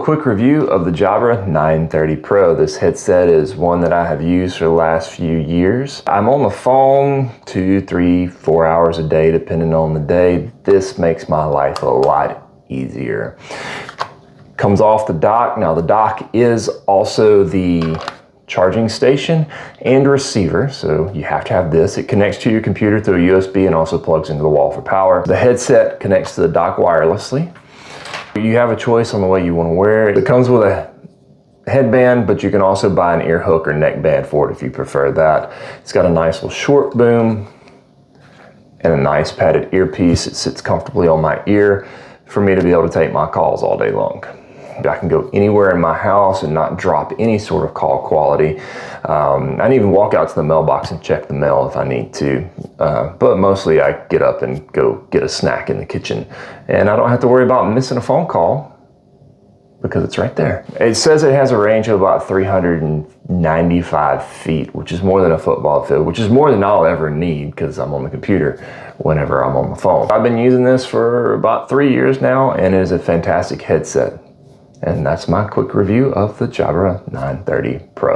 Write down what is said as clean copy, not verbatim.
quick review of the Jabra 930 Pro. This headset is one that I have used for the last few years. I'm on the phone 2, 3, 4 hours a day, depending on the day. This makes my life a lot easier. Comes off the dock. Now the dock is also the charging station and receiver, so you have to have this. It connects to your computer through a USB and also plugs into the wall for power. The headset connects to the dock wirelessly. You have a choice on the way you want to wear it. It comes with a headband, but you can also buy an ear hook or neck band for it if you prefer that. It's got a nice little short boom and a nice padded earpiece. It sits comfortably on my ear for me to be able to take my calls all day long. I can go anywhere in my house and not drop any sort of call quality. I can even walk out to the mailbox and check the mail if I need to. But mostly I get up and go get a snack in the kitchen. And I don't have to worry about missing a phone call because it's right there. It says it has a range of about 395 feet, which is more than a football field, which is more than I'll ever need because I'm on the computer whenever I'm on the phone. I've been using this for about 3 years now, and it is a fantastic headset. And that's my quick review of the Jabra 930 Pro.